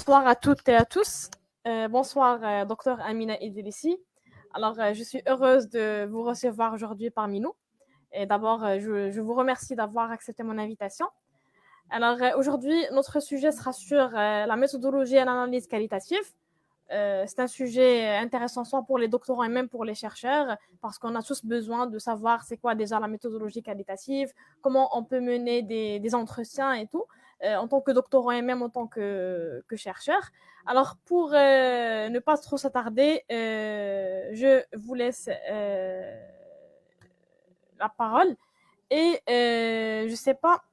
Bonsoir à toutes et à tous. Bonsoir, docteur Amina Idrissi. Alors, je suis heureuse de vous recevoir aujourd'hui parmi nous. Et d'abord, je vous remercie d'avoir accepté mon invitation. Alors, aujourd'hui, notre sujet sera sur la méthodologie et l'analyse qualitative. C'est un sujet intéressant soit pour les doctorants et même pour les chercheurs, parce qu'on a tous besoin de savoir c'est quoi déjà la méthodologie qualitative, comment on peut mener des entretiens et tout, en tant que doctorant et même en tant que chercheur. Alors, pour ne pas trop s'attarder, je vous laisse la parole. Et je sais pas,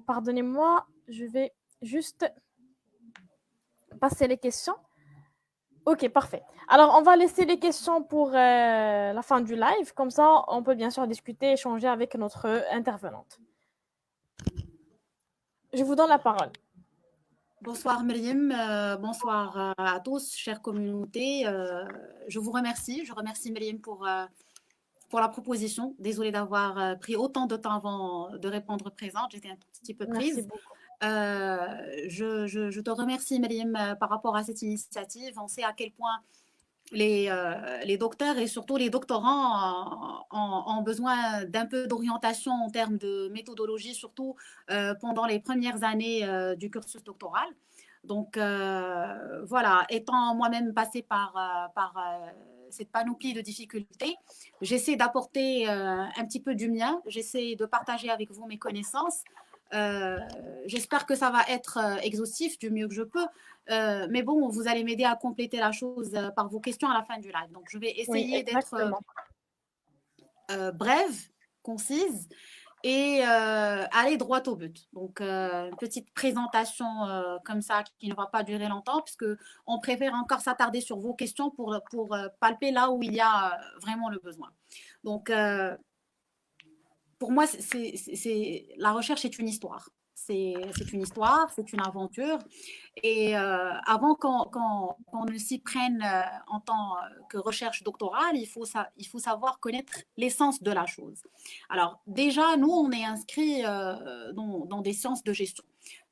pardonnez-moi, je vais juste passer les questions. Ok, parfait. Alors, on va laisser les questions pour la fin du live. Comme ça, on peut bien sûr discuter, échanger avec notre intervenante. Je vous donne la parole. Bonsoir Myriam, bonsoir à tous, chère communauté. Je vous remercie. Je remercie Myriam pour la proposition. Désolée d'avoir pris autant de temps avant de répondre présente. J'étais un petit peu Merci prise. beaucoup. Je te remercie Myriam par rapport à cette initiative. On sait à quel point les docteurs et surtout les doctorants ont besoin d'un peu d'orientation en termes de méthodologie, surtout pendant les premières années du cursus doctoral. Donc voilà, étant moi-même passée par cette panoplie de difficultés, j'essaie d'apporter un petit peu du mien, j'essaie de partager avec vous mes connaissances. J'espère que ça va être exhaustif du mieux que je peux. Mais bon, vous allez m'aider à compléter la chose par vos questions à la fin du live. Donc, je vais Oui, essayer d'être exactement. brève, concise et aller droit au but. Donc, une petite présentation comme ça qui ne va pas durer longtemps puisque on préfère encore s'attarder sur vos questions pour palper là où il y a vraiment le besoin. Donc, pour moi, la recherche est une histoire. C'est une histoire, c'est une aventure. Et avant qu'on ne s'y prenne en tant que recherche doctorale, il faut savoir connaître l'essence de la chose. Alors déjà, nous, on est inscrit dans des sciences de gestion.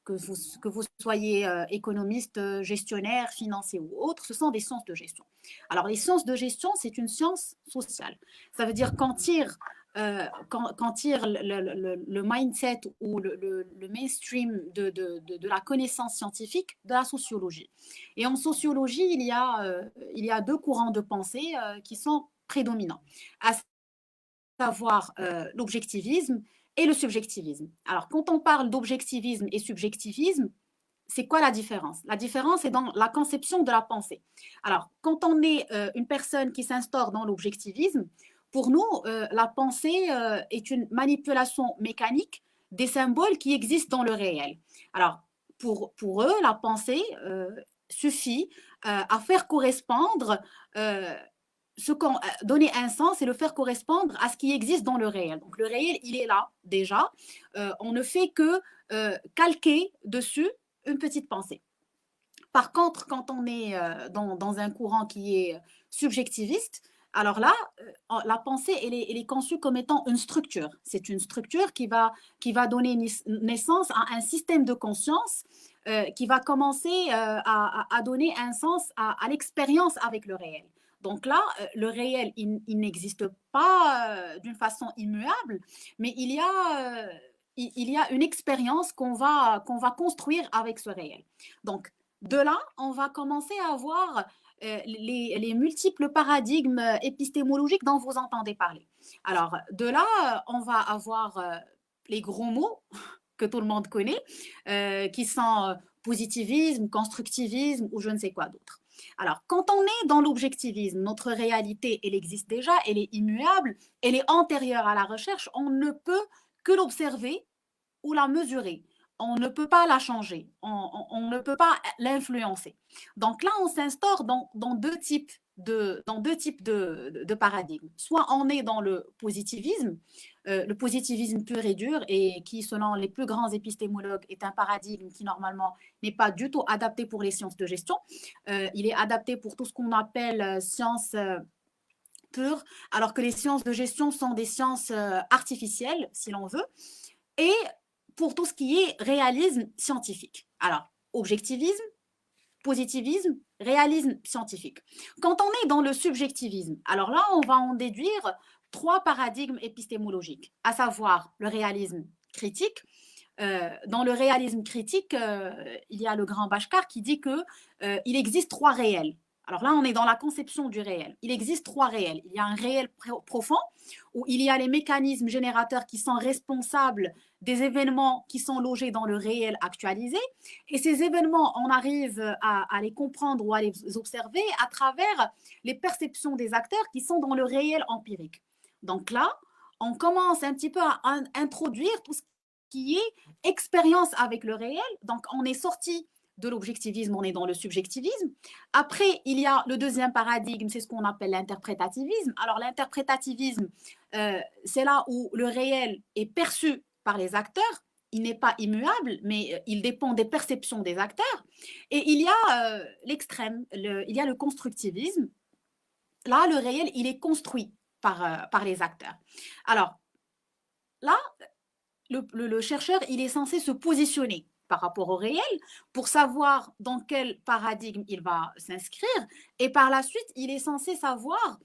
Que vous soyez économiste, gestionnaire, financier ou autre, ce sont des sciences de gestion. Alors les sciences de gestion, c'est une science sociale. Ça veut dire qu'on tire le mindset ou le mainstream de la connaissance scientifique de la sociologie. Et en sociologie, il y a deux courants de pensée qui sont prédominants, à savoir l'objectivisme et le subjectivisme. Alors, quand on parle d'objectivisme et subjectivisme, c'est quoi la différence? La différence est dans la conception de la pensée. Alors, quand on est une personne qui s'instaure dans l'objectivisme, pour nous, la pensée est une manipulation mécanique des symboles qui existent dans le réel. Alors, pour eux, la pensée suffit à faire correspondre donner un sens et le faire correspondre à ce qui existe dans le réel. Donc le réel, il est là déjà. On ne fait que calquer dessus une petite pensée. Par contre, quand on est dans un courant qui est subjectiviste, alors là, la pensée, elle est conçue comme étant une structure. C'est une structure qui va donner naissance à un système de conscience qui va commencer à donner un sens à l'expérience avec le réel. Donc là, le réel, il n'existe pas d'une façon immuable, mais il y a une expérience qu'on va construire avec ce réel. Donc, de là, on va commencer à voir les multiples paradigmes épistémologiques dont vous entendez parler. Alors, de là, on va avoir les gros mots que tout le monde connaît, qui sont positivisme, constructivisme ou je ne sais quoi d'autre. Alors, quand on est dans l'objectivisme, notre réalité, elle existe déjà, elle est immuable, elle est antérieure à la recherche, on ne peut que l'observer ou la mesurer. On ne peut pas la changer, on ne peut pas l'influencer. Donc là, on s'instaure dans deux types de paradigmes. Soit on est dans le positivisme pur et dur, et qui, selon les plus grands épistémologues, est un paradigme qui, normalement, n'est pas du tout adapté pour les sciences de gestion. Il est adapté pour tout ce qu'on appelle sciences pures, alors que les sciences de gestion sont des sciences artificielles, si l'on veut. Et pour tout ce qui est réalisme scientifique. Alors, objectivisme, positivisme, réalisme scientifique. Quand on est dans le subjectivisme, alors là, on va en déduire 3 paradigmes épistémologiques, à savoir le réalisme critique. Dans le réalisme critique, il y a le grand Bashkar qui dit qu'il existe 3 réels. Alors là, on est dans la conception du réel. Il existe 3 réels. Il y a un réel profond, où il y a les mécanismes générateurs qui sont responsables des événements qui sont logés dans le réel actualisé. Et ces événements, on arrive à les comprendre ou à les observer à travers les perceptions des acteurs qui sont dans le réel empirique. Donc là, on commence un petit peu à introduire tout ce qui est expérience avec le réel. Donc, on est sorti de l'objectivisme, on est dans le subjectivisme. Après, il y a le deuxième paradigme, c'est ce qu'on appelle l'interprétativisme. Alors, l'interprétativisme, c'est là où le réel est perçu par les acteurs. Il n'est pas immuable, mais il dépend des perceptions des acteurs. Et il y a l'extrême, il y a le constructivisme. Là, le réel, il est construit par les acteurs. Alors, là, le chercheur, il est censé se positionner par rapport au réel pour savoir dans quel paradigme il va s'inscrire. Et par la suite, il est censé savoir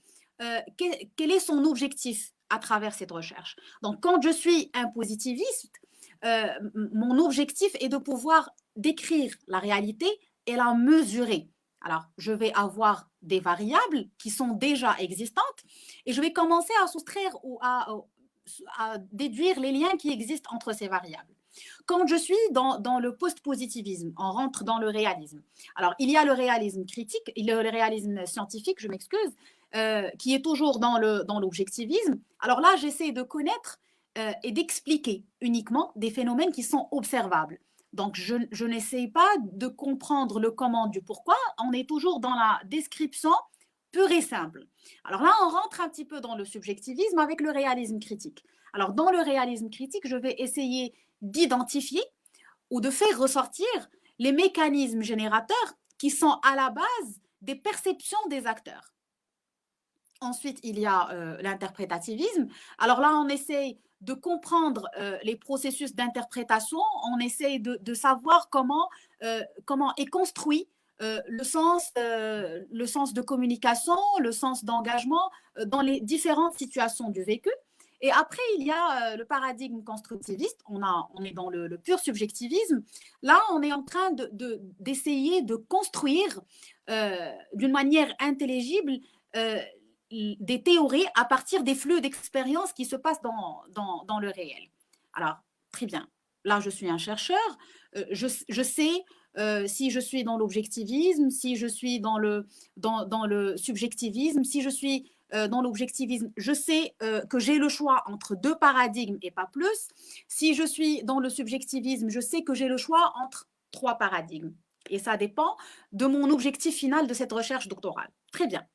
quel est son objectif à travers cette recherche. Donc, quand je suis un positiviste, mon objectif est de pouvoir décrire la réalité et la mesurer. Alors, je vais avoir des variables qui sont déjà existantes et je vais commencer à soustraire ou à déduire les liens qui existent entre ces variables. Quand je suis dans le post-positivisme, on rentre dans le réalisme. Alors, il y a le réalisme critique, il y a le réalisme scientifique, je m'excuse, qui est toujours dans l'objectivisme. Alors là, j'essaie de connaître et d'expliquer uniquement des phénomènes qui sont observables. Donc, je n'essaie pas de comprendre le comment du pourquoi, on est toujours dans la description pure et simple. Alors là, on rentre un petit peu dans le subjectivisme avec le réalisme critique. Alors, dans le réalisme critique, je vais essayer d'identifier ou de faire ressortir les mécanismes générateurs qui sont à la base des perceptions des acteurs. Ensuite, il y a l'interprétativisme. Alors là, on essaye de comprendre les processus d'interprétation, on essaye de savoir comment est construit le sens de communication, le sens d'engagement dans les différentes situations du vécu. Et après, il y a le paradigme constructiviste, on est dans le pur subjectivisme. Là, on est en train d'essayer de construire d'une manière intelligible des théories à partir des flux d'expériences qui se passent dans le réel. Alors, très bien. Là, je suis un chercheur. Je sais si je suis dans l'objectivisme, si je suis dans le subjectivisme, si je suis dans l'objectivisme, je sais que j'ai le choix entre 2 paradigmes et pas plus. Si je suis dans le subjectivisme, je sais que j'ai le choix entre 3 paradigmes. Et ça dépend de mon objectif final de cette recherche doctorale. Très bien.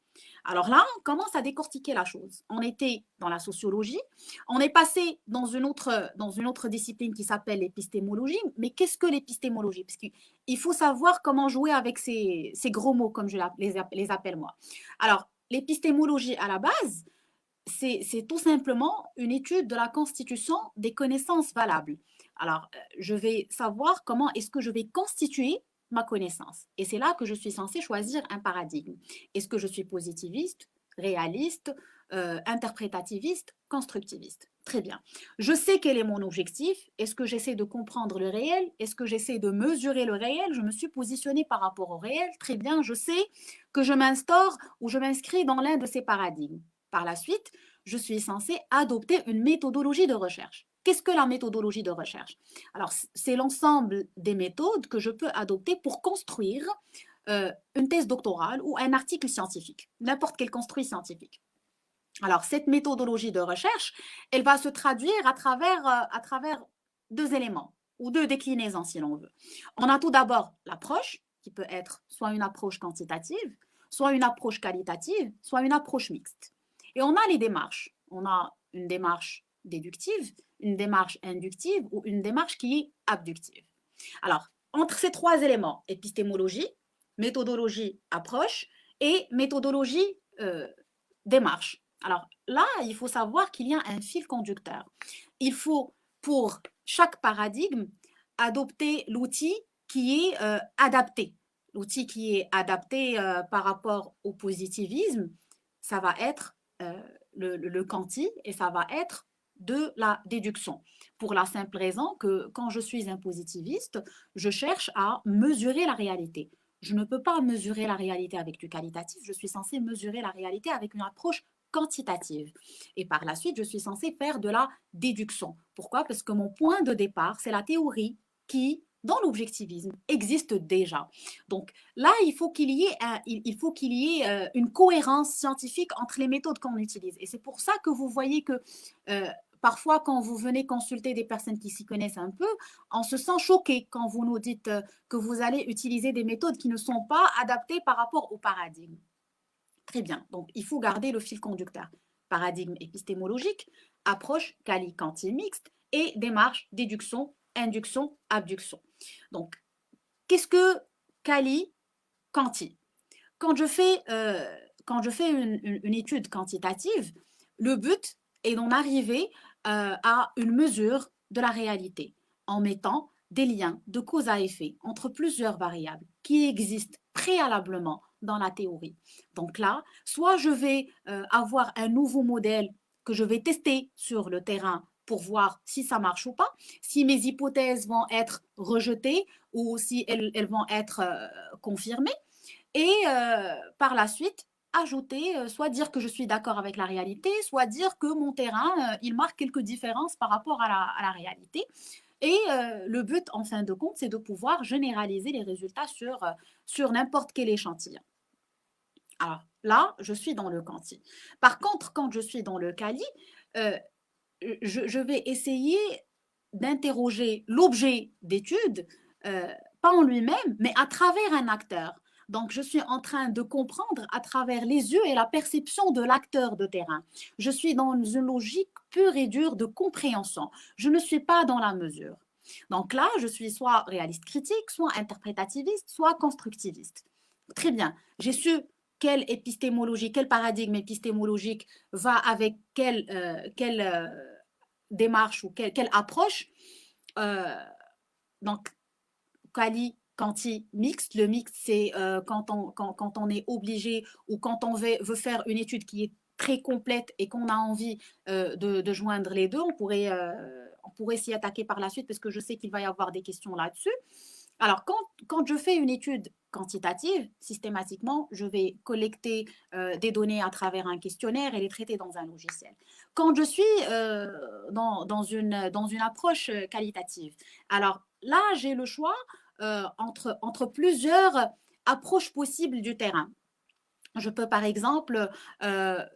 Alors là, on commence à décortiquer la chose. On était dans la sociologie, on est passé dans une autre discipline qui s'appelle l'épistémologie. Mais qu'est-ce que l'épistémologie? Parce qu'il faut savoir comment jouer avec ces gros mots, comme je les appelle moi. Alors, l'épistémologie à la base, c'est tout simplement une étude de la constitution des connaissances valables. Alors, je vais savoir comment est-ce que je vais constituer ma connaissance. Et c'est là que je suis censée choisir un paradigme. Est-ce que je suis positiviste, réaliste, interprétativiste, constructiviste? Très bien. Je sais quel est mon objectif. Est-ce que j'essaie de comprendre le réel? Est-ce que j'essaie de mesurer le réel? Je me suis positionnée par rapport au réel. Très bien. Je sais que je m'instaure ou je m'inscris dans l'un de ces paradigmes. Par la suite, je suis censée adopter une méthodologie de recherche. Qu'est-ce que la méthodologie de recherche? Alors, c'est l'ensemble des méthodes que je peux adopter pour construire une thèse doctorale ou un article scientifique, n'importe quel construit scientifique. Alors, cette méthodologie de recherche, elle va se traduire à travers 2 éléments ou 2 déclinaisons, si l'on veut. On a tout d'abord l'approche, qui peut être soit une approche quantitative, soit une approche qualitative, soit une approche mixte. Et on a les démarches. On a une démarche déductive, une démarche inductive ou une démarche qui est abductive. Alors, entre ces 3 éléments, épistémologie, méthodologie, approche et méthodologie, démarche. Alors là, il faut savoir qu'il y a un fil conducteur. Il faut, pour chaque paradigme, adopter l'outil qui est adapté. L'outil qui est adapté par rapport au positivisme, ça va être le quanti et ça va être de la déduction. Pour la simple raison que quand je suis un positiviste, je cherche à mesurer la réalité. Je ne peux pas mesurer la réalité avec du qualitatif, je suis censée mesurer la réalité avec une approche quantitative. Et par la suite, je suis censée faire de la déduction. Pourquoi? Parce que mon point de départ, c'est la théorie qui, dans l'objectivisme, existe déjà. Donc là, il faut qu'il y ait une cohérence scientifique entre les méthodes qu'on utilise. Et c'est pour ça que vous voyez que parfois, quand vous venez consulter des personnes qui s'y connaissent un peu, on se sent choqué quand vous nous dites que vous allez utiliser des méthodes qui ne sont pas adaptées par rapport au paradigme. Très bien. Donc, il faut garder le fil conducteur. Paradigme épistémologique, approche quali-quanti mixte et démarche déduction, induction, abduction. Donc, qu'est-ce que quali-quanti? Quand je fais, une étude quantitative, le but est d'en arriver à une mesure de la réalité en mettant des liens de cause à effet entre plusieurs variables qui existent préalablement dans la théorie. Donc là, soit je vais avoir un nouveau modèle que je vais tester sur le terrain pour voir si ça marche ou pas, si mes hypothèses vont être rejetées ou si elles vont être confirmées. Et par la suite, ajouter, soit dire que je suis d'accord avec la réalité, soit dire que mon terrain, il marque quelques différences par rapport à la réalité. Et le but, en fin de compte, c'est de pouvoir généraliser les résultats sur n'importe quel échantillon. Alors là, je suis dans le quanti. Par contre, quand je suis dans le quali, euh, je vais essayer d'interroger l'objet d'étude, pas en lui-même, mais à travers un acteur. Donc, je suis en train de comprendre à travers les yeux et la perception de l'acteur de terrain. Je suis dans une logique pure et dure de compréhension. Je ne suis pas dans la mesure. Donc là, je suis soit réaliste critique, soit interprétativiste, soit constructiviste. Très bien. J'ai su quelle épistémologie, quel paradigme épistémologique va avec quelle démarche ou quelle approche. Euh, donc, quali, quanti, mixte. Le mixte, c'est quand on est obligé ou quand on veut faire une étude qui est très complète et qu'on a envie de joindre les deux. On pourrait s'y attaquer par la suite parce que je sais qu'il va y avoir des questions là-dessus. Alors, quand je fais une étude quantitative, systématiquement, je vais collecter des données à travers un questionnaire et les traiter dans un logiciel. Quand je suis dans une approche qualitative, alors là, j'ai le choix entre plusieurs approches possibles du terrain. Je peux par exemple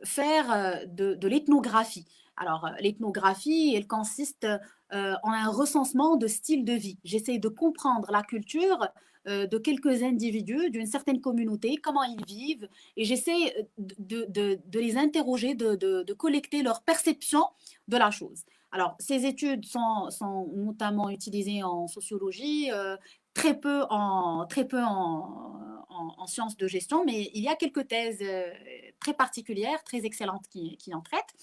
faire de l'ethnographie. Alors, l'ethnographie, elle consiste en un recensement de styles de vie. J'essaie de comprendre la culture de quelques individus d'une certaine communauté, comment ils vivent, et j'essaie de les interroger, de collecter leur perception de la chose. Alors, ces études sont notamment utilisées en sociologie, très peu en sciences de gestion, mais il y a quelques thèses très particulières, très excellentes qui en traitent.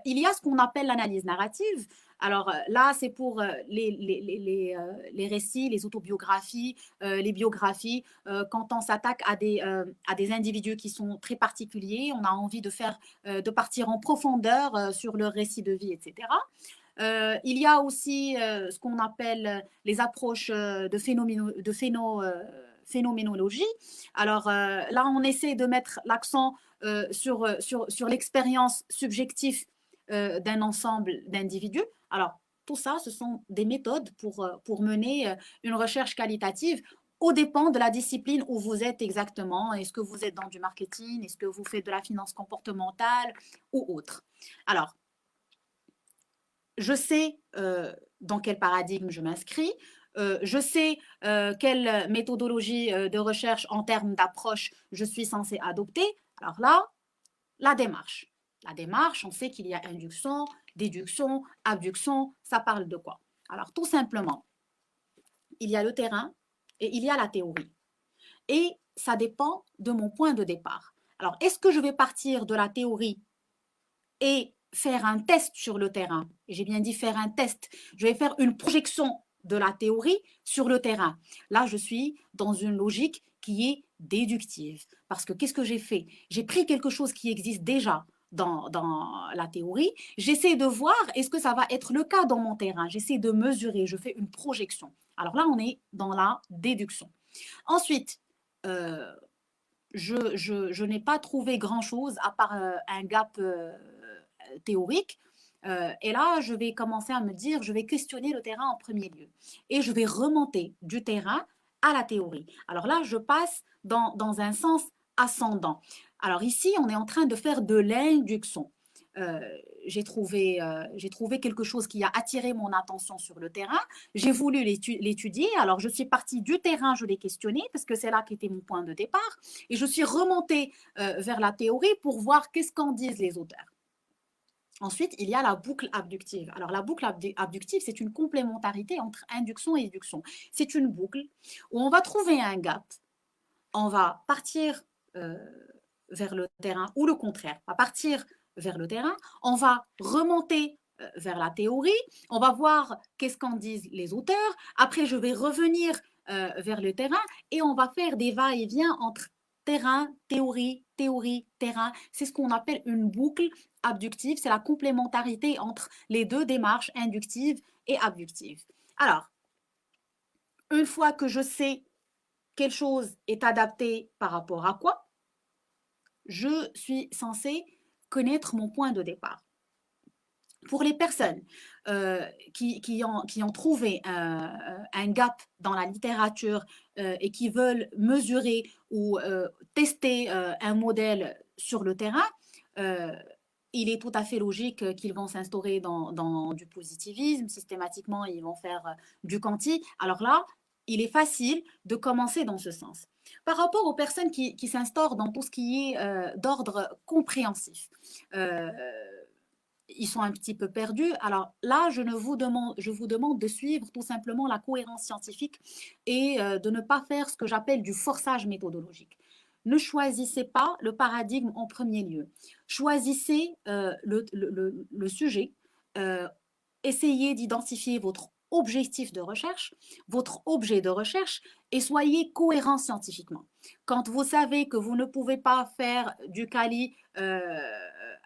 Il y a ce qu'on appelle l'analyse narrative. Alors là, c'est pour les récits, les autobiographies, les biographies. Quand on s'attaque à des individus qui sont très particuliers, on a envie de partir en profondeur sur leur récit de vie, etc. Il y a aussi ce qu'on appelle les approches phénoménologie. Alors là, on essaie de mettre l'accent sur l'expérience subjective d'un ensemble d'individus. Alors, tout ça, ce sont des méthodes pour mener une recherche qualitative au dépend de la discipline où vous êtes exactement. Est-ce que vous êtes dans du marketing? Est-ce que vous faites de la finance comportementale ou autre? Alors, je sais dans quel paradigme je m'inscris, je sais quelle méthodologie de recherche en termes d'approche je suis censée adopter. Alors là, la démarche. La démarche, on sait qu'il y a induction, déduction, abduction, ça parle de quoi? Alors tout simplement, il y a le terrain et il y a la théorie. Et ça dépend de mon point de départ. Alors, est-ce que je vais partir de la théorie et faire un test sur le terrain? J'ai bien dit faire un test. Je vais faire une projection de la théorie sur le terrain. Là, je suis dans une logique qui est déductive. Parce que qu'est-ce que j'ai fait? J'ai pris quelque chose qui existe déjà dans la théorie. J'essaie de voir est-ce que ça va être le cas dans mon terrain. J'essaie de mesurer, je fais une projection. Alors là, on est dans la déduction. Ensuite, je n'ai pas trouvé grand-chose à part un gap théorique. Et là, je vais commencer à me dire, je vais questionner le terrain en premier lieu. Et je vais remonter du terrain à la théorie. Alors là, je passe dans un sens ascendant. Alors ici, on est en train de faire de l'induction. Euh, j'ai trouvé quelque chose qui a attiré mon attention sur le terrain. J'ai voulu l'étudier. Alors, je suis partie du terrain, je l'ai questionné parce que c'est là qu'était mon point de départ. Et je suis remontée vers la théorie pour voir qu'est-ce qu'en disent les auteurs. Ensuite, il y a la boucle abductive. Alors, la boucle abductive, c'est une complémentarité entre induction et déduction. C'est une boucle où on va trouver un gap, on va partir vers le terrain, ou le contraire, on va partir vers le terrain, on va remonter vers la théorie, on va voir qu'est-ce qu'en disent les auteurs, après je vais revenir vers le terrain et on va faire des va-et-vient entre terrain, théorie, théorie, terrain. C'est ce qu'on appelle une boucle abductive, c'est la complémentarité entre les deux démarches inductives et abductives. Alors, une fois que je sais quelle chose est adaptée par rapport à quoi, je suis censée connaître mon point de départ. Pour les personnes qui ont trouvé un gap dans la littérature et qui veulent mesurer ou tester un modèle sur le terrain, il est tout à fait logique qu'ils vont s'instaurer dans du positivisme. Systématiquement, ils vont faire du quanti. Alors là, il est facile de commencer dans ce sens. Par rapport aux personnes qui s'instaurent dans tout ce qui est d'ordre compréhensif, ils sont un petit peu perdus. Alors là, je vous demande de suivre tout simplement la cohérence scientifique et de ne pas faire ce que j'appelle du forçage méthodologique. Ne choisissez pas le paradigme en premier lieu. Choisissez le sujet. Essayez d'identifier votre objectif de recherche, votre objet de recherche et soyez cohérent scientifiquement. Quand vous savez que vous ne pouvez pas faire du quali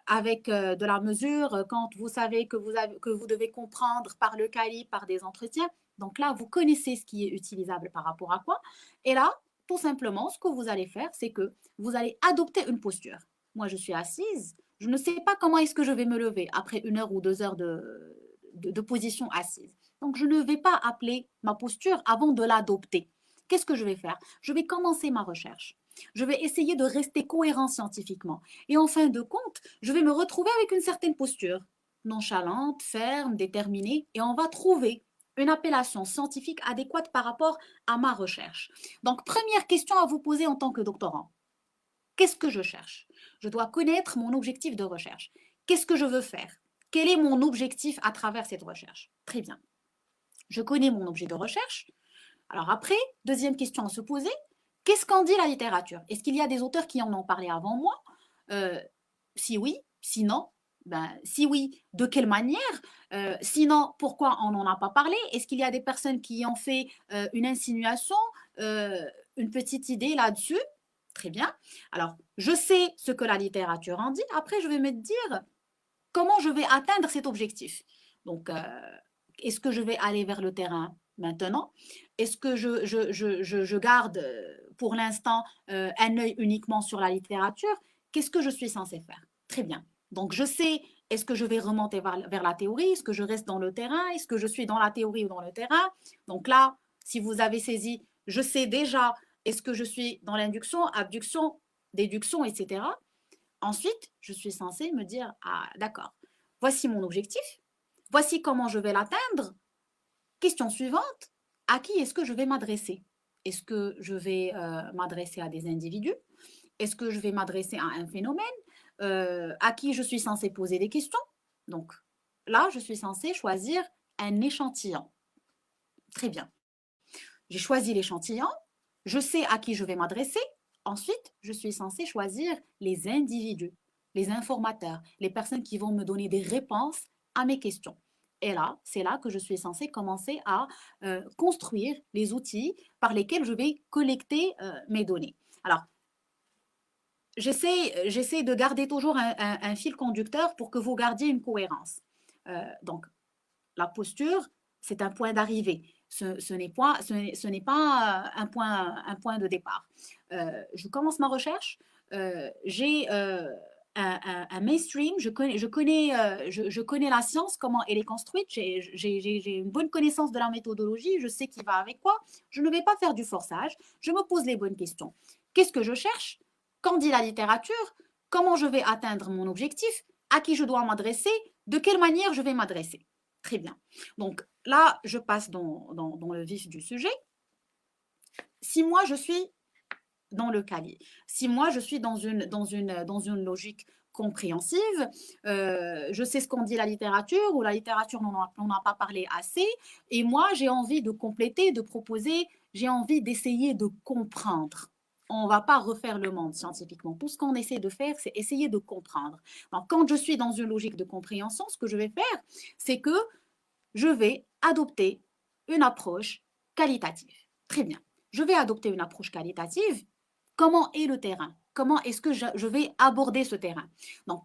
avec de la mesure, quand vous savez que vous devez comprendre par le quali, par des entretiens, donc là, vous connaissez ce qui est utilisable par rapport à quoi. Et là, tout simplement, ce que vous allez faire, c'est que vous allez adopter une posture. Moi, je suis assise, je ne sais pas comment est-ce que je vais me lever après 1 heure ou 2 heures de position assise. Donc, je ne vais pas appeler ma posture avant de l'adopter. Qu'est-ce que je vais faire? Je vais commencer ma recherche. Je vais essayer de rester cohérent scientifiquement. Et en fin de compte, je vais me retrouver avec une certaine posture, nonchalante, ferme, déterminée, et on va trouver une appellation scientifique adéquate par rapport à ma recherche. Donc, première question à vous poser en tant que doctorant. Qu'est-ce que je cherche? Je dois connaître mon objectif de recherche. Qu'est-ce que je veux faire? Quel est mon objectif à travers cette recherche? Très bien. Je connais mon objet de recherche. Alors après, deuxième question à se poser, qu'est-ce qu'en dit la littérature? Est-ce qu'il y a des auteurs qui en ont parlé avant moi? Si oui, sinon, si oui, de quelle manière? Sinon, pourquoi on n'en a pas parlé? Est-ce qu'il y a des personnes qui ont fait une insinuation, une petite idée là-dessus? Très bien. Alors, je sais ce que la littérature en dit. Après, je vais me dire comment je vais atteindre cet objectif. Donc, est-ce que je vais aller vers le terrain maintenant? Est-ce que je garde pour l'instant un œil uniquement sur la littérature? Qu'est-ce que je suis censée faire? Très bien. Donc, je sais, est-ce que je vais remonter vers la théorie? Est-ce que je reste dans le terrain? Est-ce que je suis dans la théorie ou dans le terrain? Donc là, si vous avez saisi, je sais déjà, est-ce que je suis dans l'induction, abduction, déduction, etc. Ensuite, je suis censée me dire, ah d'accord, voici mon objectif, voici comment je vais l'atteindre. Question suivante, à qui est-ce que je vais m'adresser? Est-ce que je vais m'adresser à des individus? Est-ce que je vais m'adresser à un phénomène? À qui je suis censée poser des questions? Donc là, je suis censée choisir un échantillon. Très bien. J'ai choisi l'échantillon, je sais à qui je vais m'adresser. Ensuite, je suis censée choisir les individus, les informateurs, les personnes qui vont me donner des réponses à mes questions. est là, c'est là que je suis censée commencer à construire les outils par lesquels je vais collecter mes données. Alors, j'essaie de garder toujours un fil conducteur pour que vous gardiez une cohérence. Donc, la posture, c'est un point d'arrivée. Ce n'est pas un point de départ. Je commence ma recherche. J'ai un mainstream. Je connais la science, comment elle est construite. J'ai une bonne connaissance de la méthodologie. Je sais qui va avec quoi. Je ne vais pas faire du forçage. Je me pose les bonnes questions. Qu'est-ce que je cherche? Qu'en dit la littérature? Comment je vais atteindre mon objectif? À qui je dois m'adresser? De quelle manière je vais m'adresser? Très bien. Donc là, je passe dans le vif du sujet. Si moi, je suis dans le calier, si moi, je suis dans une logique compréhensive, je sais ce qu'on dit la littérature, ou la littérature, on n'en a pas parlé assez, et moi, j'ai envie de compléter, de proposer, j'ai envie d'essayer de comprendre. On ne va pas refaire le monde scientifiquement. Tout ce qu'on essaie de faire, c'est essayer de comprendre. Donc, quand je suis dans une logique de compréhension, ce que je vais faire, c'est que je vais adopter une approche qualitative. Très bien. Je vais adopter une approche qualitative. Comment est le terrain? Comment est-ce que je vais aborder ce terrain? Donc,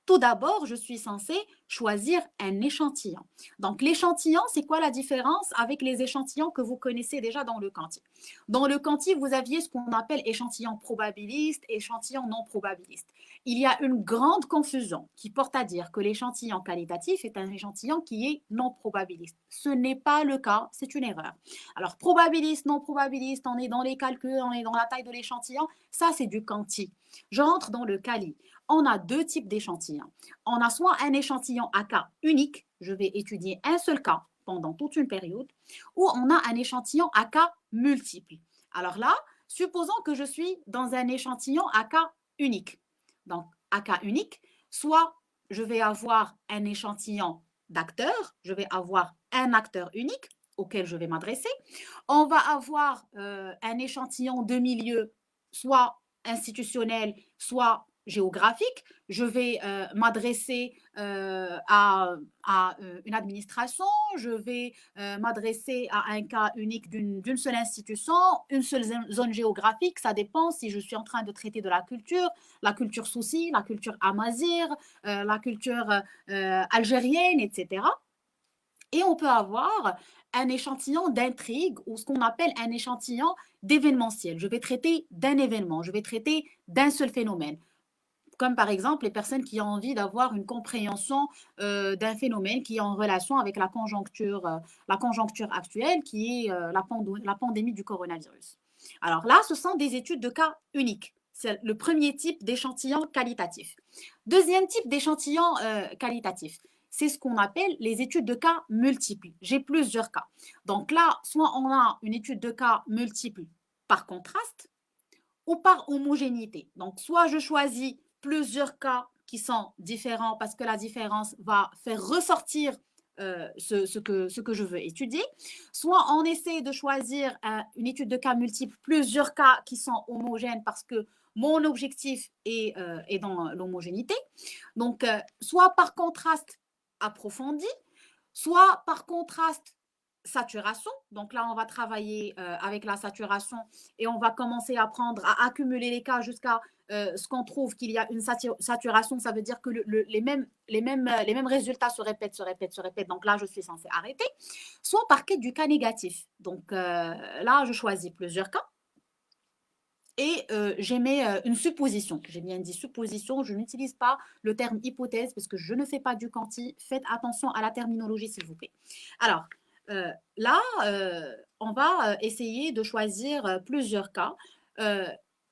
tout d'abord, je suis censée choisir un échantillon. Donc, l'échantillon, c'est quoi la différence avec les échantillons que vous connaissez déjà dans le quanti? Dans le quanti, vous aviez ce qu'on appelle échantillon probabiliste, échantillon non probabiliste. Il y a une grande confusion qui porte à dire que l'échantillon qualitatif est un échantillon qui est non probabiliste. Ce n'est pas le cas, c'est une erreur. Alors, probabiliste, non probabiliste, on est dans les calculs, on est dans la taille de l'échantillon, ça c'est du quanti. Je rentre dans le quali. On a deux types d'échantillons. On a soit un échantillon à cas unique, je vais étudier un seul cas pendant toute une période, ou on a un échantillon à cas multiple. Alors là, supposons que je suis dans un échantillon à cas unique. Donc, à cas unique, soit je vais avoir un échantillon d'acteurs, je vais avoir un acteur unique auquel je vais m'adresser. On va avoir un échantillon de milieu, soit institutionnel, soit géographique. Je vais m'adresser à une administration, je vais m'adresser à un cas unique d'une seule institution, une seule zone géographique. Ça dépend si je suis en train de traiter de la culture Soussi, la culture Amazigh, la culture algérienne, etc. Et on peut avoir un échantillon d'intrigue ou ce qu'on appelle un échantillon d'événementiel. Je vais traiter d'un événement, je vais traiter d'un seul phénomène. Comme par exemple les personnes qui ont envie d'avoir une compréhension d'un phénomène qui est en relation avec la conjoncture actuelle, qui est la pandémie du coronavirus. Alors là, ce sont des études de cas uniques. C'est le premier type d'échantillon qualitatif. Deuxième type d'échantillon qualitatif, c'est ce qu'on appelle les études de cas multiples. J'ai plusieurs cas. Donc là, soit on a une étude de cas multiples par contraste ou par homogénéité. Donc, soit je choisis plusieurs cas qui sont différents parce que la différence va faire ressortir ce que je veux étudier, soit on essaie de choisir une étude de cas multiple, plusieurs cas qui sont homogènes parce que mon objectif est dans l'homogénéité. Donc, soit par contraste approfondi, soit par contraste saturation. Donc là, on va travailler avec la saturation et on va commencer à apprendre à accumuler les cas jusqu'à ce qu'on trouve qu'il y a une saturation. Ça veut dire que les mêmes résultats se répètent, se répètent, se répètent. Donc là, je suis censée arrêter. Soit par quête du cas négatif. Donc là, je choisis plusieurs cas. Et j'émets une supposition. J'ai bien dit supposition, je n'utilise pas le terme hypothèse parce que je ne fais pas du quanti. Faites attention à la terminologie, s'il vous plaît. Alors, là, on va essayer de choisir plusieurs cas.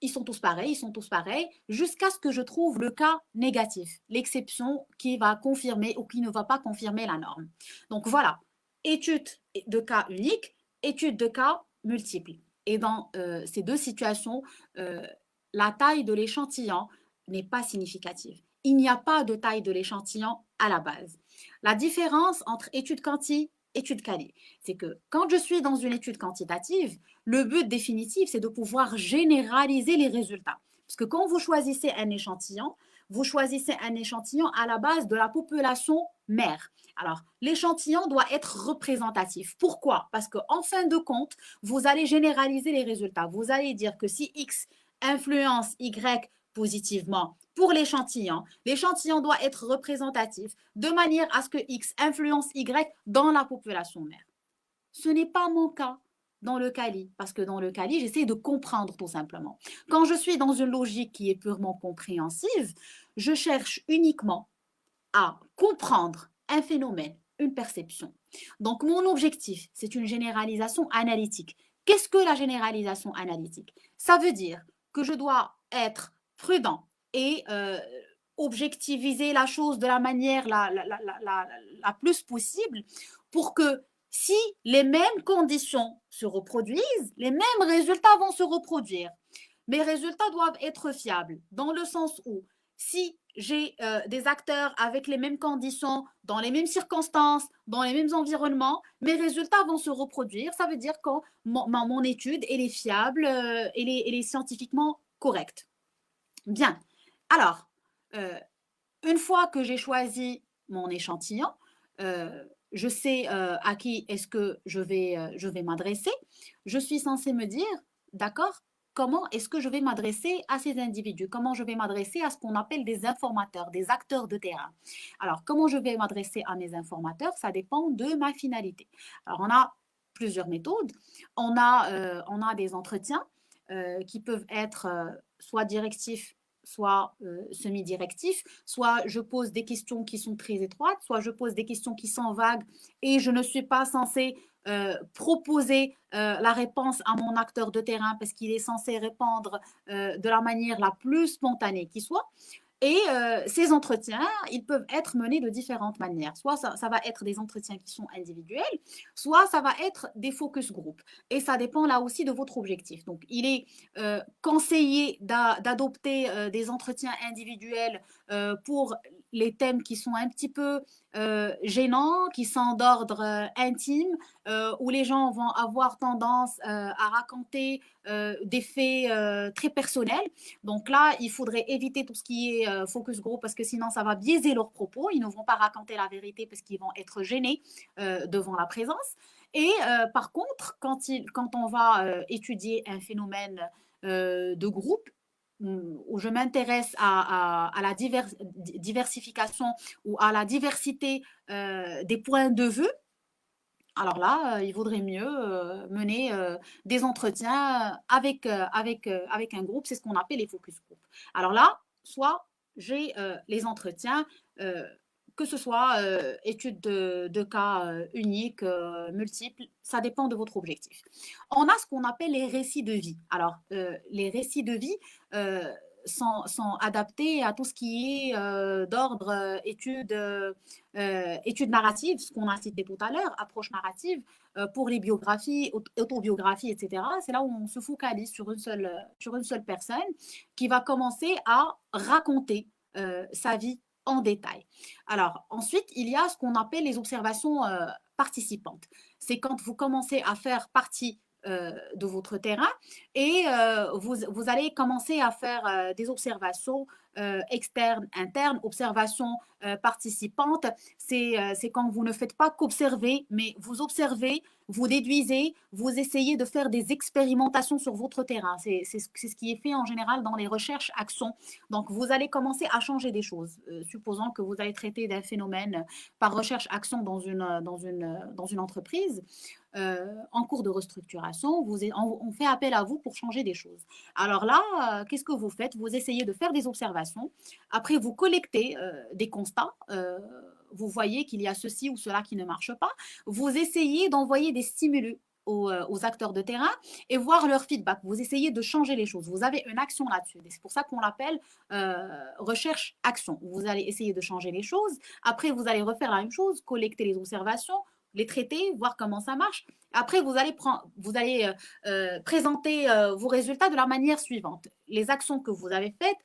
Ils sont tous pareils, jusqu'à ce que je trouve le cas négatif, l'exception qui va confirmer ou qui ne va pas confirmer la norme. Donc voilà, étude de cas unique, étude de cas multiple. Et dans ces deux situations, la taille de l'échantillon n'est pas significative. Il n'y a pas de taille de l'échantillon à la base. La différence entre étude quanti et étude quali, c'est que quand je suis dans une étude quantitative, le but définitif, c'est de pouvoir généraliser les résultats. Parce que quand vous choisissez un échantillon, vous choisissez un échantillon à la base de la population mère. Alors, l'échantillon doit être représentatif. Pourquoi? Parce qu'en fin de compte, vous allez généraliser les résultats. Vous allez dire que si X influence Y positivement pour l'échantillon doit être représentatif de manière à ce que X influence Y dans la population mère. Ce n'est pas mon cas dans le Kali, parce que dans le Kali, j'essaie de comprendre tout simplement. Quand je suis dans une logique qui est purement compréhensive, je cherche uniquement à comprendre un phénomène, une perception. Donc, mon objectif, c'est une généralisation analytique. Qu'est-ce que la généralisation analytique? Ça veut dire que je dois être prudent et objectiviser la chose de la manière la plus possible pour que si les mêmes conditions se reproduisent, les mêmes résultats vont se reproduire. Mes résultats doivent être fiables dans le sens où si j'ai des acteurs avec les mêmes conditions, dans les mêmes circonstances, dans les mêmes environnements, mes résultats vont se reproduire. Ça veut dire que mon étude, elle est fiable, elle est scientifiquement correcte. Bien. Alors, une fois que j'ai choisi mon échantillon, je sais à qui est-ce que je vais m'adresser. Je suis censée me dire, d'accord, comment est-ce que je vais m'adresser à ces individus? Comment je vais m'adresser à ce qu'on appelle des informateurs, des acteurs de terrain? Alors, comment je vais m'adresser à mes informateurs? Ça dépend de ma finalité. Alors, on a plusieurs méthodes. On a des entretiens qui peuvent être soit directifs, soit semi-directifs, soit je pose des questions qui sont très étroites, soit je pose des questions qui sont vagues et je ne suis pas censée proposer la réponse à mon acteur de terrain parce qu'il est censé répondre de la manière la plus spontanée qui soit. Et ces entretiens, ils peuvent être menés de différentes manières. Soit ça va être des entretiens qui sont individuels, soit ça va être des focus group. Et ça dépend là aussi de votre objectif. Donc, il est conseillé d'adopter des entretiens individuels pour les thèmes qui sont un petit peu gênants, qui sont d'ordre intime, où les gens vont avoir tendance à raconter des faits très personnels. Donc là, il faudrait éviter tout ce qui est focus group parce que sinon, ça va biaiser leurs propos. Ils ne vont pas raconter la vérité parce qu'ils vont être gênés devant la présence. Et par contre, quand on va étudier un phénomène de groupe, où je m'intéresse à la diversification ou à la diversité des points de vue, alors là, il vaudrait mieux mener des entretiens avec un groupe, c'est ce qu'on appelle les focus group. Alors là, soit j'ai les entretiens, que ce soit études de cas uniques, multiples, ça dépend de votre objectif. On a ce qu'on appelle les récits de vie. Alors, les récits de vie sont adaptés à tout ce qui est d'ordre études narratives, ce qu'on a cité tout à l'heure, approche narrative, pour les biographies, autobiographies, etc. C'est là où on se focalise sur une seule personne qui va commencer à raconter sa vie en détail. Alors, ensuite, il y a ce qu'on appelle les observations participantes. C'est quand vous commencez à faire partie de votre terrain et vous allez commencer à faire des observations externes, internes, observations participantes. C'est quand vous ne faites pas qu'observer, mais vous observez, vous déduisez, vous essayez de faire des expérimentations sur votre terrain. C'est ce qui est fait en général dans les recherches actions. Donc, vous allez commencer à changer des choses. Supposons que vous allez traiter d'un phénomène par recherche action dans une entreprise. En cours de restructuration, on fait appel à vous pour changer des choses. Alors là, qu'est-ce que vous faites? Vous essayez de faire des observations. Après, vous collectez des constats. Vous voyez qu'il y a ceci ou cela qui ne marche pas. Vous essayez d'envoyer des stimulus aux acteurs de terrain et voir leur feedback. Vous essayez de changer les choses. Vous avez une action là-dessus. C'est pour ça qu'on l'appelle recherche-action. Vous allez essayer de changer les choses. Après, vous allez refaire la même chose, collecter les observations, les traiter, voir comment ça marche. Après, vous allez présenter vos résultats de la manière suivante. Les actions que vous avez faites,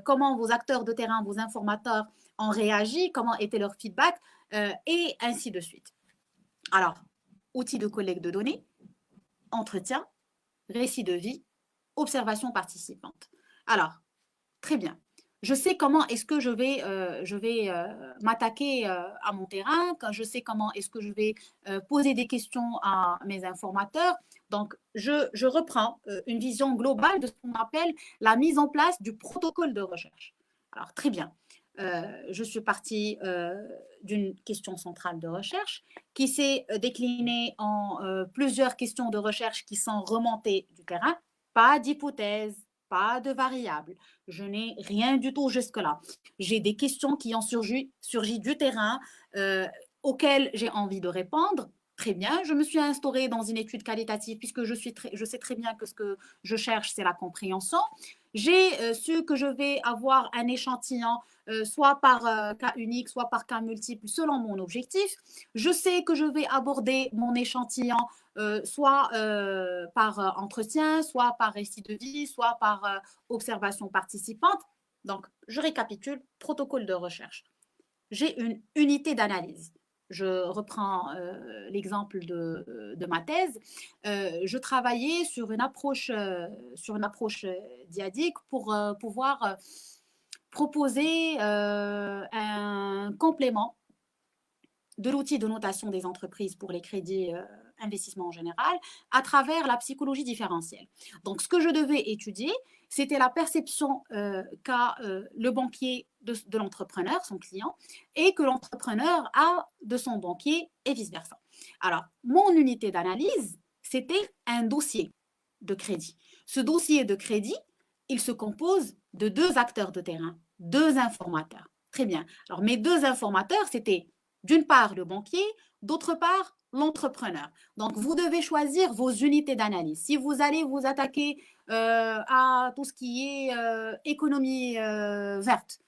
comment vos acteurs de terrain, vos informateurs ont réagi, comment était leur feedback, et ainsi de suite. Alors, outils de collecte de données, entretien, récit de vie, observation participante. Alors, très bien. je sais comment est-ce que je vais m'attaquer à mon terrain, quand je sais comment est-ce que je vais poser des questions à mes informateurs. Donc, je reprends une vision globale de ce qu'on appelle la mise en place du protocole de recherche. Alors, très bien. Je suis partie d'une question centrale de recherche qui s'est déclinée en plusieurs questions de recherche qui sont remontées du terrain. Pas d'hypothèse, pas de variable. Je n'ai rien du tout jusque-là. J'ai des questions qui ont surgi du terrain auxquelles j'ai envie de répondre. Très bien, je me suis instaurée dans une étude qualitative puisque je sais très bien que ce que je cherche, c'est la compréhension. J'ai su que je vais avoir un échantillon, soit par cas unique, soit par cas multiple, selon mon objectif. Je sais que je vais aborder mon échantillon soit par entretien, soit par récit de vie, soit par observation participante. Donc, je récapitule, protocole de recherche. J'ai une unité d'analyse. Je reprends l'exemple de ma thèse. Je travaillais sur une approche dyadique pour pouvoir proposer un complément de l'outil de notation des entreprises pour les crédits investissement en général à travers la psychologie différentielle. Donc, ce que je devais étudier, c'était la perception qu'a le banquier de l'entrepreneur, son client, et que l'entrepreneur a de son banquier et vice-versa. Alors, mon unité d'analyse, c'était un dossier de crédit. Ce dossier de crédit, il se compose de deux acteurs de terrain, deux informateurs. Très bien. Alors, mes deux informateurs, c'était d'une part le banquier, d'autre part l'entrepreneur. Donc, vous devez choisir vos unités d'analyse. Si vous allez vous attaquer à tout ce qui est économie verte,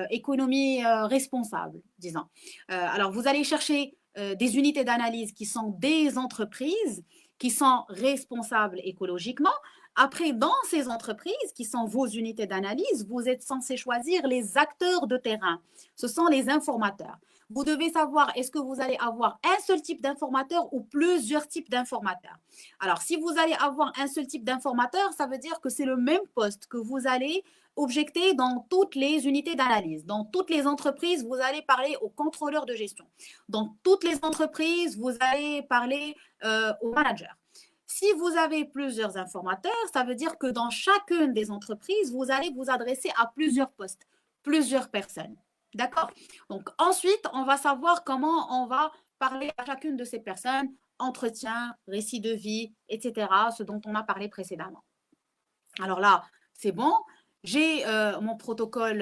économie responsable, disons. Alors, vous allez chercher des unités d'analyse qui sont des entreprises qui sont responsables écologiquement. Après, dans ces entreprises qui sont vos unités d'analyse, vous êtes censé choisir les acteurs de terrain. Ce sont les informateurs. Vous devez savoir, est-ce que vous allez avoir un seul type d'informateur ou plusieurs types d'informateurs? Alors, si vous allez avoir un seul type d'informateur, ça veut dire que c'est le même poste que vous allez objecter dans toutes les unités d'analyse. Dans toutes les entreprises, vous allez parler au contrôleur de gestion. Dans toutes les entreprises, vous allez parler au manager. Si vous avez plusieurs informateurs, ça veut dire que dans chacune des entreprises, vous allez vous adresser à plusieurs postes, plusieurs personnes. D'accord? Donc ensuite, on va savoir comment on va parler à chacune de ces personnes, entretien, récit de vie, etc., ce dont on a parlé précédemment. Alors là, c'est bon. J'ai mon protocole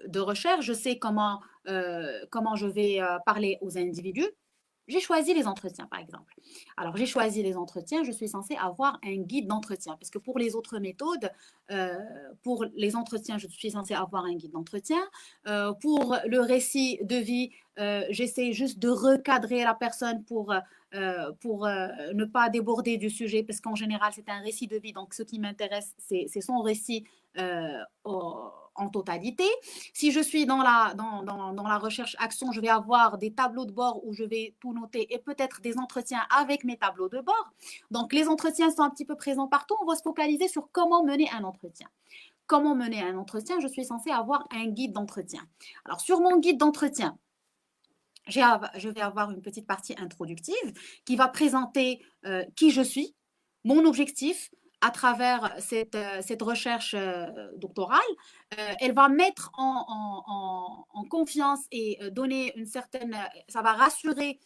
de recherche, je sais comment je vais parler aux individus. J'ai choisi les entretiens, par exemple. Alors, j'ai choisi les entretiens, je suis censée avoir un guide d'entretien, parce que pour les autres méthodes, pour les entretiens, je suis censée avoir un guide d'entretien. Pour le récit de vie, j'essaie juste de recadrer la personne pour ne pas déborder du sujet, parce qu'en général, c'est un récit de vie. Donc, ce qui m'intéresse, c'est son récit en totalité. Si je suis dans la recherche action, je vais avoir des tableaux de bord où je vais tout noter et peut-être des entretiens avec mes tableaux de bord. Donc, les entretiens sont un petit peu présents partout. On va se focaliser sur comment mener un entretien. Comment mener un entretien? Je suis censée avoir un guide d'entretien. Alors, sur mon guide d'entretien, je vais avoir une petite partie introductive qui va présenter qui je suis, mon objectif à travers cette recherche doctorale. Elle va mettre en confiance et donner une certaine... Ça va rassurer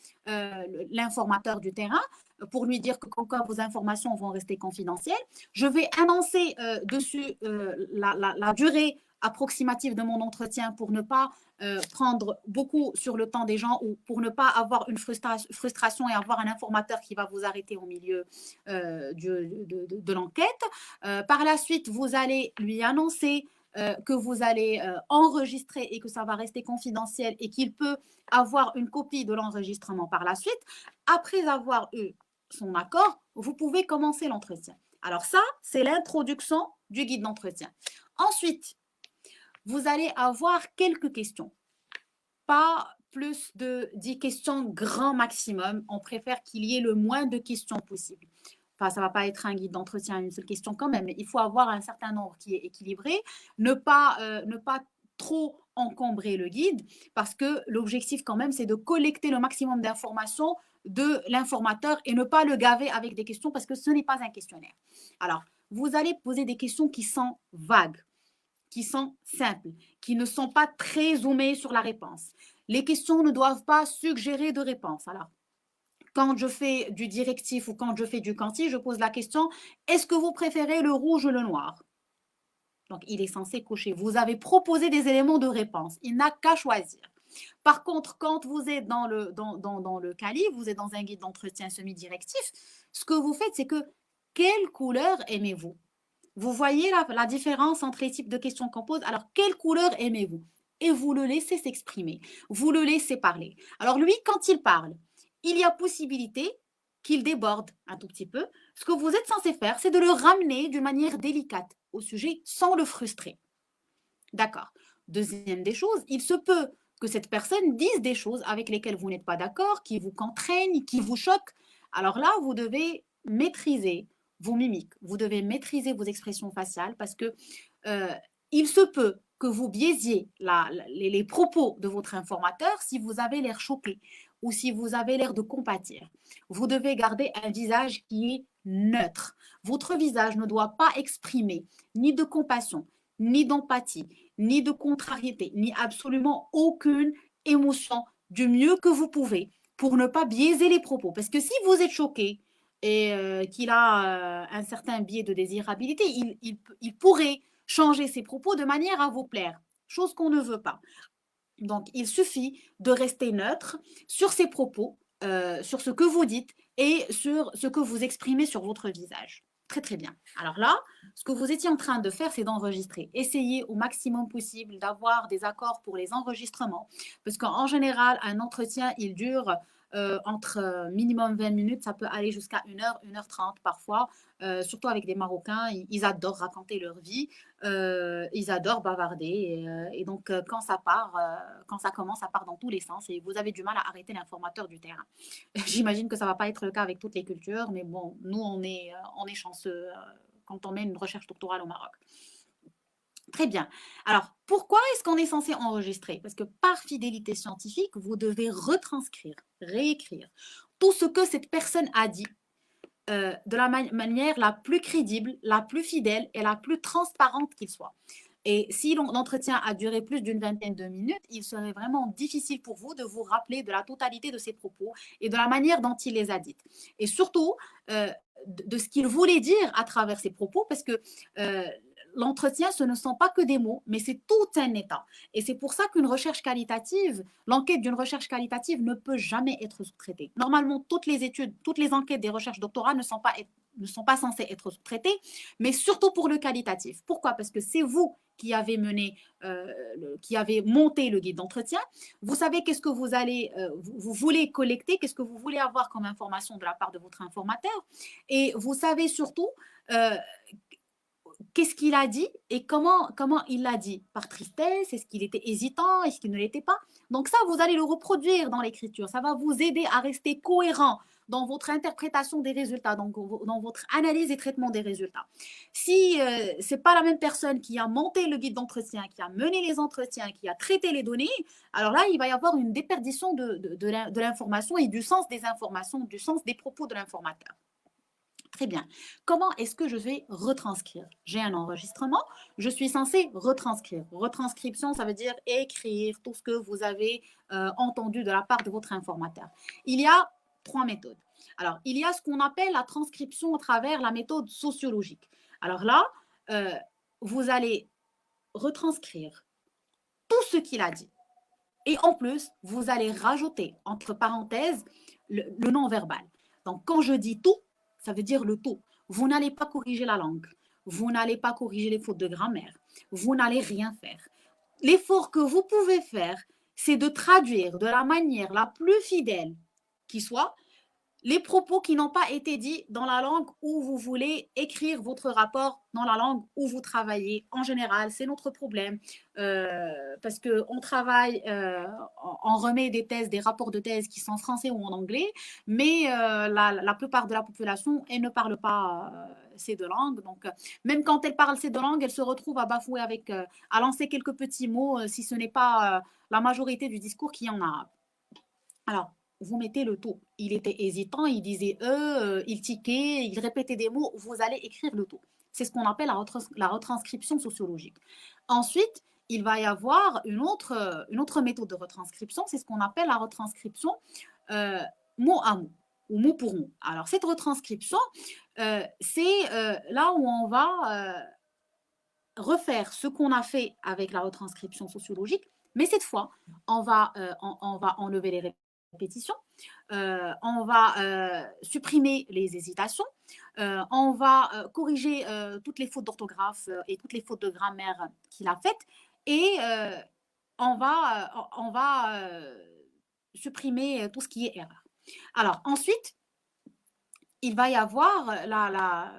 l'informateur du terrain pour lui dire que quand vos informations vont rester confidentielles. Je vais annoncer dessus la durée approximative de mon entretien pour ne pas prendre beaucoup sur le temps des gens ou pour ne pas avoir une frustration et avoir un informateur qui va vous arrêter au milieu de l'enquête. Par la suite, vous allez lui annoncer que vous allez enregistrer et que ça va rester confidentiel et qu'il peut avoir une copie de l'enregistrement par la suite. Après avoir eu son accord, vous pouvez commencer l'entretien. Alors ça, c'est l'introduction du guide d'entretien. Ensuite, vous allez avoir quelques questions. Pas plus de 10 questions grand maximum. On préfère qu'il y ait le moins de questions possible. Enfin, ça ne va pas être un guide d'entretien à une seule question quand même, mais il faut avoir un certain nombre qui est équilibré, ne pas trop encombrer le guide, parce que l'objectif quand même, c'est de collecter le maximum d'informations de l'informateur et ne pas le gaver avec des questions parce que ce n'est pas un questionnaire. Alors, vous allez poser des questions qui sont vagues, qui sont simples, qui ne sont pas très zoomées sur la réponse. Les questions ne doivent pas suggérer de réponse. Alors, quand je fais du directif ou quand je fais du quanti, je pose la question, est-ce que vous préférez le rouge ou le noir? Donc, il est censé cocher. Vous avez proposé des éléments de réponse. Il n'a qu'à choisir. Par contre, quand vous êtes dans le CALI, vous êtes dans un guide d'entretien semi-directif, ce que vous faites, c'est que quelle couleur aimez-vous? Vous voyez la différence entre les types de questions qu'on pose. Alors, quelle couleur aimez-vous? Et vous le laissez s'exprimer. Vous le laissez parler. Alors, lui, quand il parle, il y a possibilité qu'il déborde un tout petit peu. Ce que vous êtes censé faire, c'est de le ramener d'une manière délicate au sujet sans le frustrer. D'accord. Deuxième des choses, il se peut que cette personne dise des choses avec lesquelles vous n'êtes pas d'accord, qui vous contraignent, qui vous choquent. Alors là, vous devez maîtriser vos mimiques, vous devez maîtriser vos expressions faciales parce que il se peut que vous biaisiez les propos de votre informateur si vous avez l'air choqué ou si vous avez l'air de compatir. Vous devez garder un visage qui est neutre. Votre visage ne doit pas exprimer ni de compassion, ni d'empathie, ni de contrariété, ni absolument aucune émotion du mieux que vous pouvez pour ne pas biaiser les propos. Parce que si vous êtes choqué et qu'il a un certain biais de désirabilité, il pourrait changer ses propos de manière à vous plaire, chose qu'on ne veut pas. Donc, il suffit de rester neutre sur ses propos, sur ce que vous dites et sur ce que vous exprimez sur votre visage. Très, très bien. Alors là, ce que vous étiez en train de faire, c'est d'enregistrer. Essayez au maximum possible d'avoir des accords pour les enregistrements. Parce qu'en général, un entretien, il dure entre minimum 20 minutes. Ça peut aller jusqu'à 1 heure, 1h30 parfois. Surtout avec des Marocains, ils adorent raconter leur vie. Ils adorent bavarder. Et donc, quand ça part, quand ça commence, ça part dans tous les sens. Et vous avez du mal à arrêter l'informateur du terrain. J'imagine que ça ne va pas être le cas avec toutes les cultures, mais bon, nous, on est chanceux quand on mène une recherche doctorale au Maroc. Très bien. Alors, pourquoi est-ce qu'on est censé enregistrer? Parce que par fidélité scientifique, vous devez retranscrire, réécrire tout ce que cette personne a dit de la manière la plus crédible, la plus fidèle et la plus transparente qu'il soit. Et si l'entretien a duré plus d'une vingtaine de minutes, il serait vraiment difficile pour vous de vous rappeler de la totalité de ses propos et de la manière dont il les a dites. Et surtout, de ce qu'il voulait dire à travers ses propos, parce que l'entretien, ce ne sont pas que des mots, mais c'est tout un état. Et c'est pour ça qu'une recherche qualitative, l'enquête d'une recherche qualitative ne peut jamais être sous-traitée. Normalement, toutes les études, toutes les enquêtes des recherches doctorales ne sont pas censées être sous-traitées, mais surtout pour le qualitatif. Pourquoi? Parce que c'est vous qui avez qui avez monté le guide d'entretien. Vous savez qu'est-ce que vous voulez collecter, qu'est-ce que vous voulez avoir comme information de la part de votre informateur, et vous savez surtout qu'est-ce qu'il a dit et comment il l'a dit. Par tristesse, est-ce qu'il était hésitant, est-ce qu'il ne l'était pas? Donc ça, vous allez le reproduire dans l'écriture. Ça va vous aider à rester cohérent dans votre interprétation des résultats, donc dans votre analyse et traitement des résultats. Si ce n'est pas la même personne qui a monté le guide d'entretien, qui a mené les entretiens, qui a traité les données, alors là, il va y avoir une déperdition de l'information et du sens des informations, du sens des propos de l'informateur. Très bien. Comment est-ce que je vais retranscrire? J'ai un enregistrement, je suis censée retranscrire. Retranscription, ça veut dire écrire tout ce que vous avez entendu de la part de votre informateur. Il y a 3 méthodes. Alors, il y a ce qu'on appelle la transcription à travers la méthode sociologique. Alors là, vous allez retranscrire tout ce qu'il a dit. Et en plus, vous allez rajouter, entre parenthèses, le non-verbal. Donc, quand je dis tout, ça veut dire le tout. Vous n'allez pas corriger la langue. Vous n'allez pas corriger les fautes de grammaire. Vous n'allez rien faire. L'effort que vous pouvez faire, c'est de traduire de la manière la plus fidèle qui soit les propos qui n'ont pas été dits dans la langue où vous voulez écrire votre rapport, dans la langue où vous travaillez. En général, c'est notre problème parce qu'on travaille, on remet des thèses, des rapports de thèse qui sont en français ou en anglais, mais la plupart de la population, elle ne parle pas ces deux langues. Donc, même quand elle parle ces deux langues, elle se retrouve à bafouer avec, à lancer quelques petits mots, si ce n'est pas la majorité du discours qui en a. Alors, vous mettez le tout. Il était hésitant, il disait il tiquait, il répétait des mots. Vous allez écrire le tout. C'est ce qu'on appelle la retranscription sociologique. Ensuite, il va y avoir une autre méthode de retranscription, c'est ce qu'on appelle la retranscription euh, mot à mot ou mot pour mot. Alors, cette retranscription, c'est là où on va refaire ce qu'on a fait avec la retranscription sociologique, mais cette fois, on va enlever les répétitions, on va supprimer les hésitations, on va corriger toutes les fautes d'orthographe et toutes les fautes de grammaire qu'il a faites, et on va supprimer tout ce qui est erreur. Alors ensuite, il va y avoir la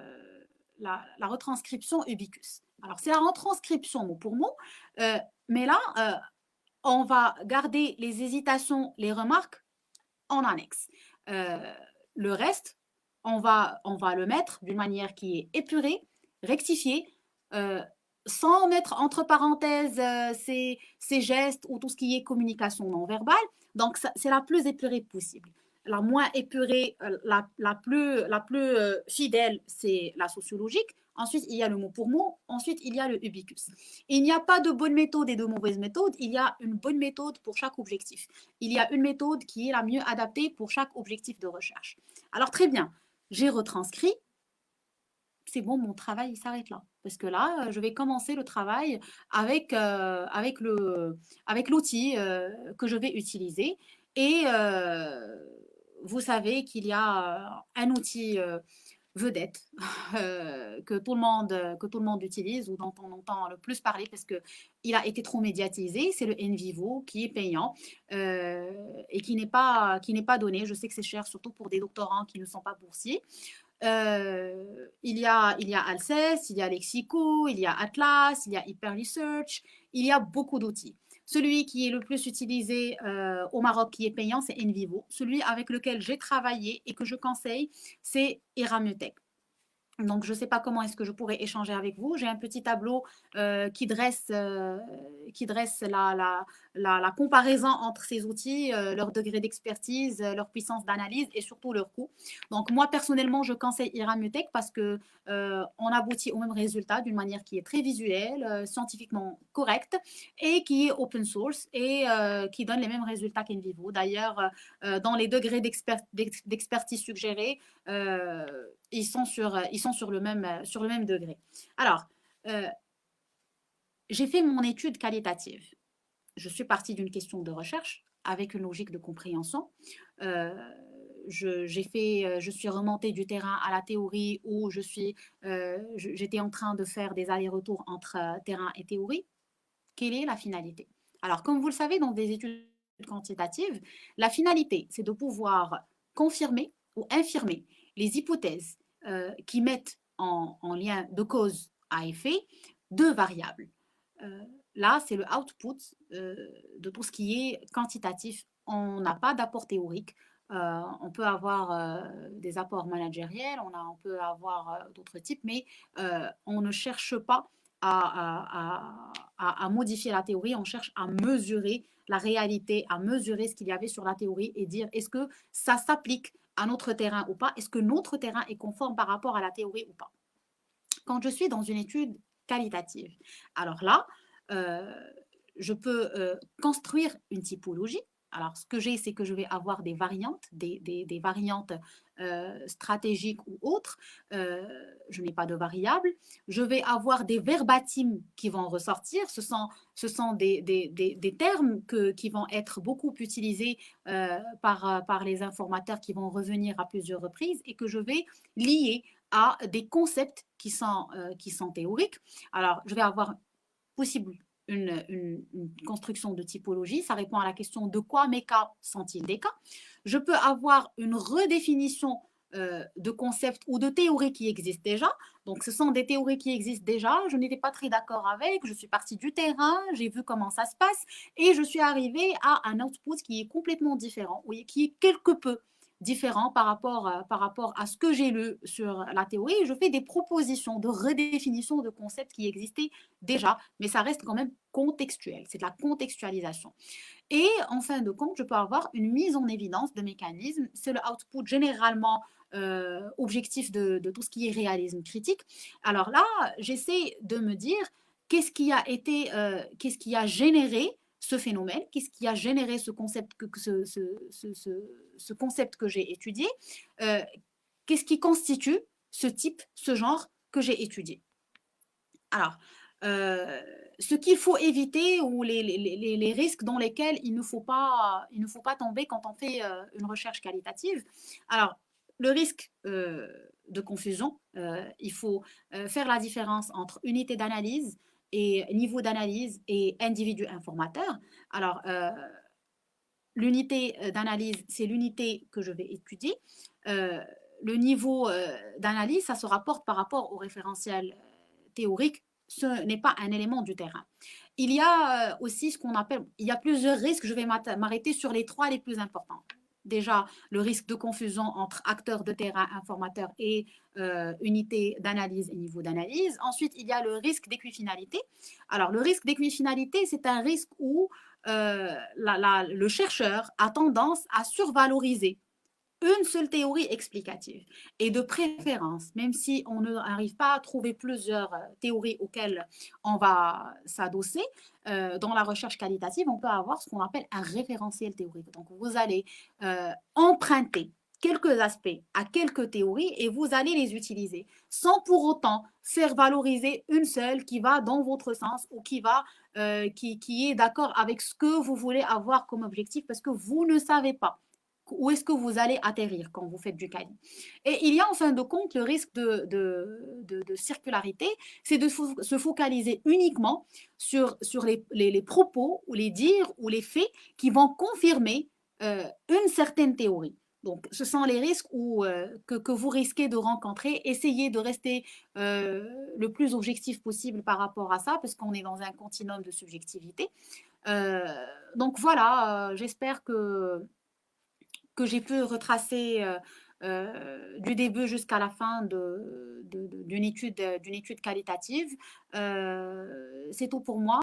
retranscription ubicus. Alors, c'est la retranscription mot pour mot, mais là, on va garder les hésitations, les remarques en annexe. Le reste, on va le mettre d'une manière qui est épurée, rectifiée, sans mettre entre parenthèses ces gestes ou tout ce qui est communication non verbale. Donc, c'est la plus épurée possible. La moins épurée, la plus fidèle, c'est la sociologique. Ensuite, il y a le mot pour mot. Ensuite, il y a le ubicus. Il n'y a pas de bonne méthode et de mauvaise méthode. Il y a une bonne méthode pour chaque objectif. Il y a une méthode qui est la mieux adaptée pour chaque objectif de recherche. Alors, très bien, j'ai retranscrit. C'est bon, mon travail, il s'arrête là. Parce que là, je vais commencer le travail avec l'outil que je vais utiliser. Et vous savez qu'il y a un outil vedette que tout le monde utilise ou dont on entend le plus parler parce qu'il a été trop médiatisé, c'est le NVivo qui est payant et qui n'est pas donné. Je sais que c'est cher, surtout pour des doctorants qui ne sont pas boursiers. Il y a Alcest, il y a Lexico, il y a Atlas, il y a Hyper Research, il y a beaucoup d'outils. Celui qui est le plus utilisé au Maroc, qui est payant, c'est NVivo. Celui avec lequel j'ai travaillé et que je conseille, c'est Eramutech. Donc, je ne sais pas comment est-ce que je pourrais échanger avec vous. J'ai un petit tableau qui dresse la comparaison entre ces outils, leur degré d'expertise, leur puissance d'analyse et surtout leur coût. Donc, moi, personnellement, je conseille Iramutech parce que on aboutit au même résultat d'une manière qui est très visuelle, scientifiquement correcte et qui est open source et qui donne les mêmes résultats qu'Envivo. D'ailleurs, dans les degrés d'expertise suggérés, ils sont sur le même degré. Alors, j'ai fait mon étude qualitative. Je suis partie d'une question de recherche avec une logique de compréhension. Je suis remontée du terrain à la théorie où j'étais en train de faire des allers-retours entre terrain et théorie. Quelle est la finalité? Alors, comme vous le savez, dans des études quantitatives, la finalité, c'est de pouvoir confirmer ou infirmer les hypothèses qui mettent en lien de cause à effet deux variables. Là, c'est le output de tout ce qui est quantitatif. On n'a pas d'apport théorique. On peut avoir des apports managériels, on peut avoir d'autres types, mais on ne cherche pas à modifier la théorie, on cherche à mesurer la réalité, à mesurer ce qu'il y avait sur la théorie et dire est-ce que ça s'applique à notre terrain ou pas, est-ce que notre terrain est conforme par rapport à la théorie ou pas. Quand je suis dans une étude qualitative, alors là, je peux construire une typologie. Alors, ce que j'ai, c'est que je vais avoir des variantes, des variantes stratégiques ou autres. Je n'ai pas de variables. Je vais avoir des verbatims qui vont ressortir. Ce sont des termes qui vont être beaucoup utilisés par les informateurs qui vont revenir à plusieurs reprises et que je vais lier à des concepts qui sont théoriques. Alors, je vais avoir possible une construction de typologie. Ça répond à la question de quoi mes cas sont-ils des cas. Je peux avoir une redéfinition de concepts ou de théories qui existent déjà. Donc, ce sont des théories qui existent déjà. Je n'étais pas très d'accord avec. Je suis partie du terrain, j'ai vu comment ça se passe et je suis arrivée à un output qui est complètement différent, oui, qui est quelque peu différent par rapport à ce que j'ai lu sur la théorie. Je fais des propositions de redéfinition de concepts qui existaient déjà, mais ça reste quand même contextuel. C'est de la contextualisation. Et en fin de compte, je peux avoir une mise en évidence de mécanismes. C'est le output généralement objectif de tout ce qui est réalisme critique. Alors là, j'essaie de me dire qu'est-ce qui a généré ce phénomène, qu'est-ce qui a généré ce concept ce concept que j'ai étudié, euh, qu'est-ce qui constitue ce type, ce genre que j'ai étudié. Alors, euh, ce qu'il faut éviter ou les risques dans lesquels il ne faut pas tomber quand on fait une recherche qualitative. Alors, le risque de confusion, il faut faire la différence entre unité d'analyse et niveau d'analyse et individu informateur. Alors, l'unité d'analyse, c'est l'unité que je vais étudier. Euh, le niveau d'analyse, ça se rapporte par rapport au référentiel théorique. Ce n'est pas un élément du terrain. Il y a aussi ce qu'on appelle, il y a plusieurs risques. Je vais m'arrêter sur les trois les plus importants. Déjà, le risque de confusion entre acteurs de terrain, informateurs et unité d'analyse et niveau d'analyse. Ensuite, il y a le risque d'équifinalité. Alors, le risque d'équifinalité, c'est un risque où le chercheur a tendance à survaloriser une seule théorie explicative. Et de préférence, même si on n'arrive pas à trouver plusieurs théories auxquelles on va s'adosser, dans la recherche qualitative, on peut avoir ce qu'on appelle un référentiel théorique. Donc, vous allez emprunter quelques aspects à quelques théories et vous allez les utiliser sans pour autant faire valoriser une seule qui va dans votre sens ou qui est d'accord avec ce que vous voulez avoir comme objectif parce que vous ne savez pas où est-ce que vous allez atterrir quand vous faites du Kali. Et il y a en fin de compte le risque de circularité, c'est de se focaliser uniquement sur les propos ou les dires ou les faits qui vont confirmer une certaine théorie. Donc, ce sont les risques que vous risquez de rencontrer. Essayez de rester le plus objectif possible par rapport à ça, parce qu'on est dans un continuum de subjectivité. Euh, donc voilà, j'espère que j'ai pu retracer du début jusqu'à la fin d'une étude qualitative. C'est tout pour moi.